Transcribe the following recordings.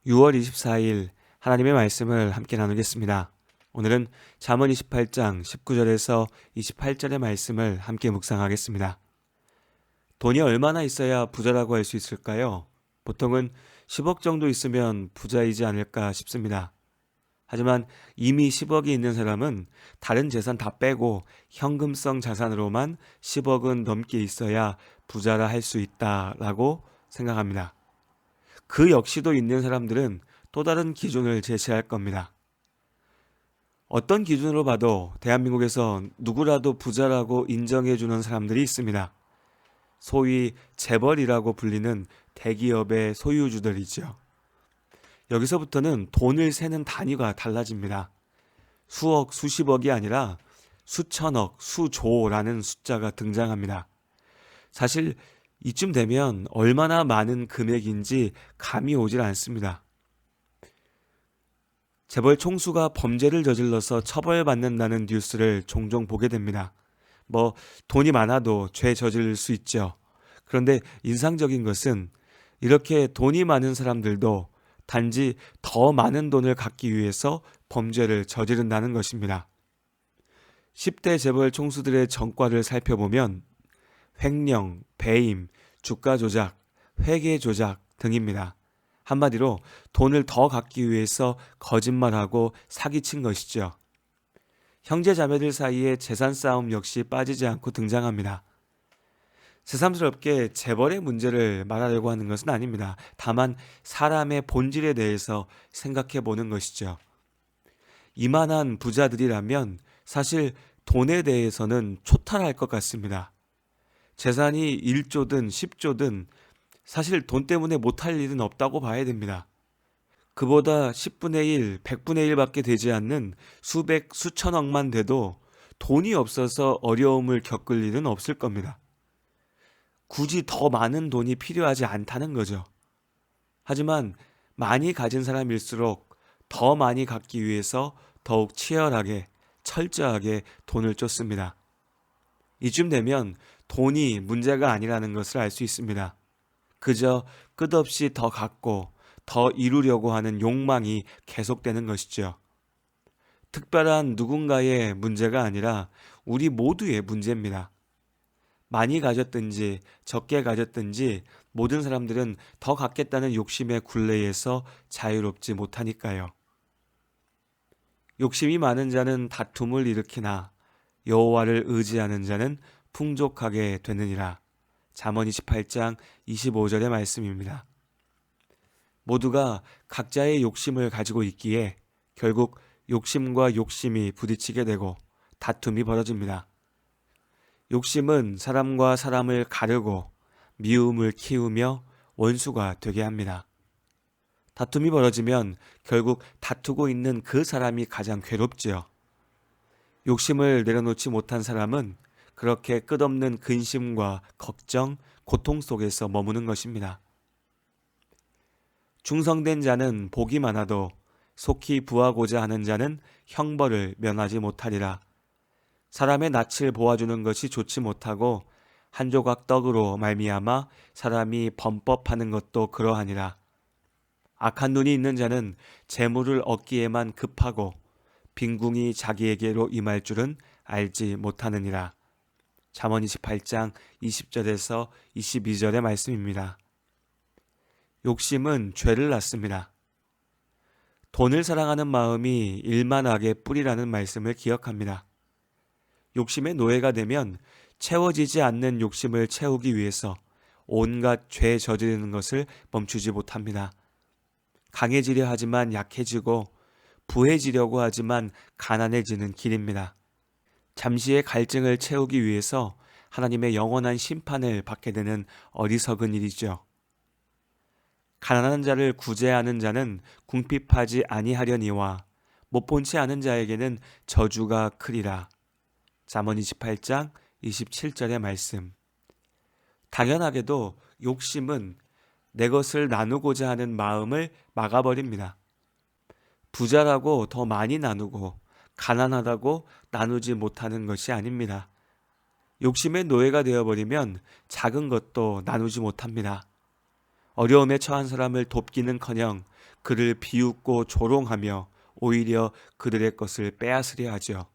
6월 24일 하나님의 말씀을 함께 나누겠습니다. 오늘은 잠언 28장 19절에서 28절의 말씀을 함께 묵상하겠습니다. 돈이 얼마나 있어야 부자라고 할 수 있을까요? 보통은 10억 정도 있으면 부자이지 않을까 싶습니다. 하지만 이미 10억이 있는 사람은 다른 재산 다 빼고 현금성 자산으로만 10억은 넘게 있어야 부자라 할 수 있다라고 생각합니다. 그 역시도 있는 사람들은 또 다른 기준을 제시할 겁니다. 어떤 기준으로 봐도 대한민국에서 누구라도 부자라고 인정해주는 사람들이 있습니다. 소위 재벌이라고 불리는 대기업의 소유주들이죠. 여기서부터는 돈을 세는 단위가 달라집니다. 수억, 수십억이 아니라 수천억, 수조라는 숫자가 등장합니다. 사실 이쯤 되면 얼마나 많은 금액인지 감이 오질 않습니다. 재벌 총수가 범죄를 저질러서 처벌받는다는 뉴스를 종종 보게 됩니다. 돈이 많아도 죄 저질 수 있죠. 그런데 인상적인 것은 이렇게 돈이 많은 사람들도 단지 더 많은 돈을 갖기 위해서 범죄를 저지른다는 것입니다. 10대 재벌 총수들의 전과를 살펴보면 횡령, 배임, 주가 조작, 회계 조작 등입니다. 한마디로 돈을 더 갖기 위해서 거짓말하고 사기친 것이죠. 형제 자매들 사이의 재산 싸움 역시 빠지지 않고 등장합니다. 새삼스럽게 재벌의 문제를 말하려고 하는 것은 아닙니다. 다만 사람의 본질에 대해서 생각해 보는 것이죠. 이만한 부자들이라면 사실 돈에 대해서는 초탈할 것 같습니다. 재산이 1조든 10조든 사실 돈 때문에 못할 일은 없다고 봐야 됩니다. 그보다 10분의 1, 100분의 1밖에 되지 않는 수백, 수천억만 돼도 돈이 없어서 어려움을 겪을 일은 없을 겁니다. 굳이 더 많은 돈이 필요하지 않다는 거죠. 하지만 많이 가진 사람일수록 더 많이 갖기 위해서 더욱 치열하게, 철저하게 돈을 쫓습니다. 이쯤 되면 돈이 문제가 아니라는 것을 알 수 있습니다. 그저 끝없이 더 갖고 더 이루려고 하는 욕망이 계속되는 것이죠. 특별한 누군가의 문제가 아니라 우리 모두의 문제입니다. 많이 가졌든지 적게 가졌든지 모든 사람들은 더 갖겠다는 욕심의 굴레에서 자유롭지 못하니까요. 욕심이 많은 자는 다툼을 일으키나 여호와를 의지하는 자는 풍족하게 되느니라. 잠언 28장 25절의 말씀입니다. 모두가 각자의 욕심을 가지고 있기에 결국 욕심과 욕심이 부딪히게 되고 다툼이 벌어집니다. 욕심은 사람과 사람을 가르고 미움을 키우며 원수가 되게 합니다. 다툼이 벌어지면 결국 다투고 있는 그 사람이 가장 괴롭지요. 욕심을 내려놓지 못한 사람은 그렇게 끝없는 근심과 걱정, 고통 속에서 머무는 것입니다. 충성된 자는 복이 많아도 속히 부하고자 하는 자는 형벌을 면하지 못하리라. 사람의 낯을 보아주는 것이 좋지 못하고 한 조각 떡으로 말미암아 사람이 범법하는 것도 그러하니라. 악한 눈이 있는 자는 재물을 얻기에만 급하고 빈궁이 자기에게로 임할 줄은 알지 못하느니라. 잠언 28장 20절에서 22절의 말씀입니다. 욕심은 죄를 낳습니다. 돈을 사랑하는 마음이 일만하게 뿌리라는 말씀을 기억합니다. 욕심의 노예가 되면 채워지지 않는 욕심을 채우기 위해서 온갖 죄 저지르는 것을 멈추지 못합니다. 강해지려 하지만 약해지고 부해지려고 하지만 가난해지는 길입니다. 잠시의 갈증을 채우기 위해서 하나님의 영원한 심판을 받게 되는 어리석은 일이죠. 가난한 자를 구제하는 자는 궁핍하지 아니하려니와 못 본 채 아는 자에게는 저주가 크리라. 잠언 28장 27절의 말씀. 당연하게도 욕심은 내 것을 나누고자 하는 마음을 막아버립니다. 부자라고 더 많이 나누고 가난하다고 나누지 못하는 것이 아닙니다. 욕심의 노예가 되어버리면 작은 것도 나누지 못합니다. 어려움에 처한 사람을 돕기는커녕 그를 비웃고 조롱하며 오히려 그들의 것을 빼앗으려 하죠.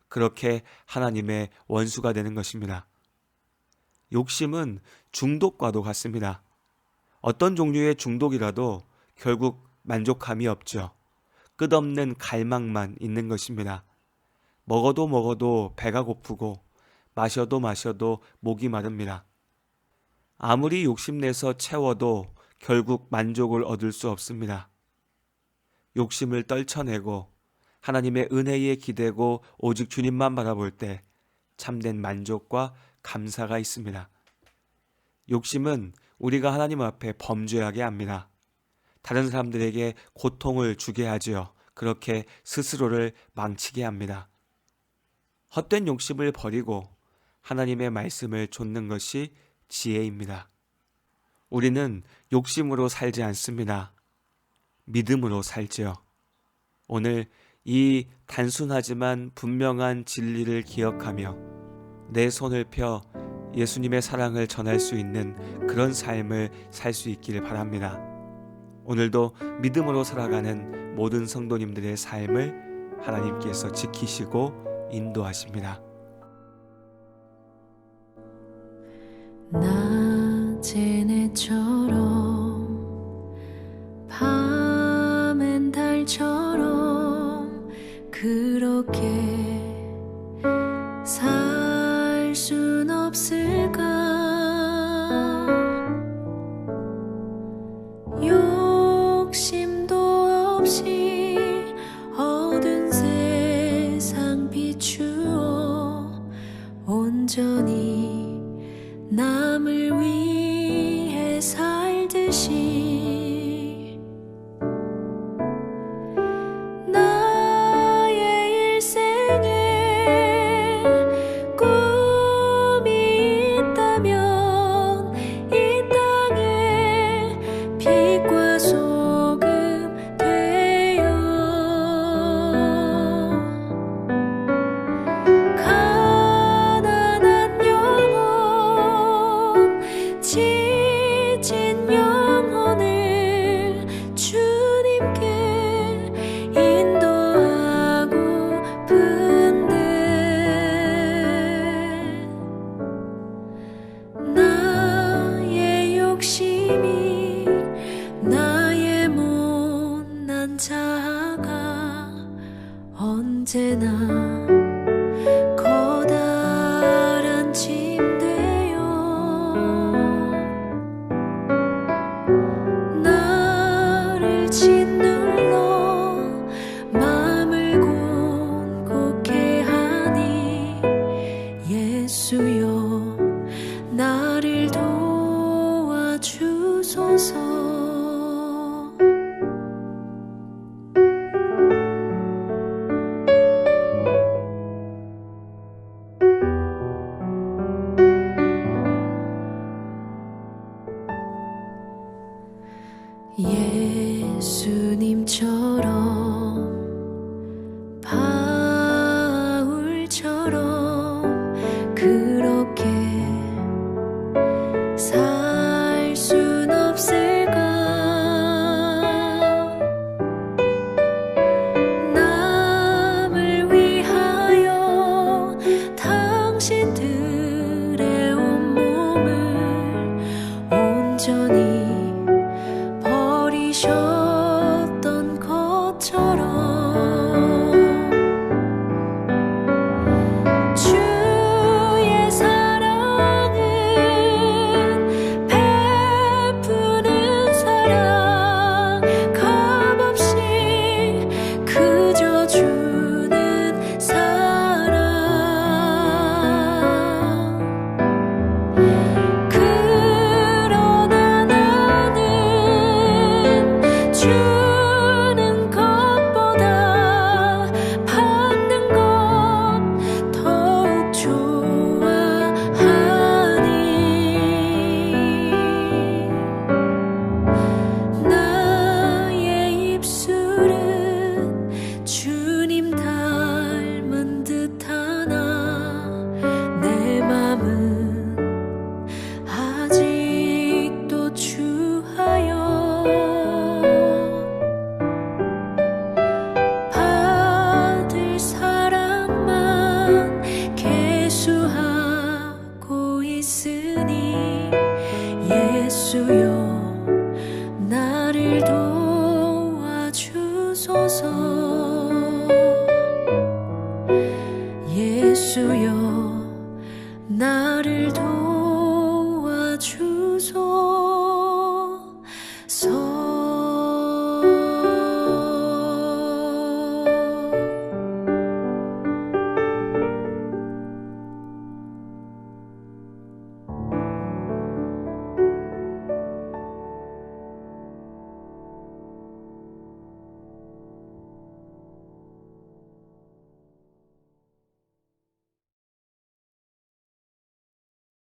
그렇게 하나님의 원수가 되는 것입니다. 욕심은 중독과도 같습니다. 어떤 종류의 중독이라도 결국 만족함이 없죠. 끝없는 갈망만 있는 것입니다. 먹어도 배가 고프고 마셔도 목이 마릅니다. 아무리 욕심내서 채워도 결국 만족을 얻을 수 없습니다. 욕심을 떨쳐내고 하나님의 은혜에 기대고 오직 주님만 바라볼 때 참된 만족과 감사가 있습니다. 욕심은 우리가 하나님 앞에 범죄하게 합니다. 다른 사람들에게 고통을 주게 하지요. 그렇게 스스로를 망치게 합니다. 헛된 욕심을 버리고 하나님의 말씀을 좇는 것이 지혜입니다. 우리는 욕심으로 살지 않습니다. 믿음으로 살지요. 오늘 이 단순하지만 분명한 진리를 기억하며 내 손을 펴 예수님의 사랑을 전할 수 있는 그런 삶을 살 수 있기를 바랍니다. 오늘도 믿음으로 살아가는 모든 성도님들의 삶을 하나님께서 지키시고 인도하십니다. 낮엔 해처럼 밤엔 달처럼 그렇게 살 순 없을까? 욕심도 없이 어두운 세상 비추어 온전히 남을 위해 살듯이 나의 일생에 꿈이 있다면 이 땅에 빛과 소금 되어 가난한 영혼 지친 영혼을 주님께 인도하고픈데 나의 욕심이 나의 못난 자아가 언제나 커다란 침대요 나를 짓눌러 마음을 곤곡해 하니 예수여 나를 도와주소서. 예수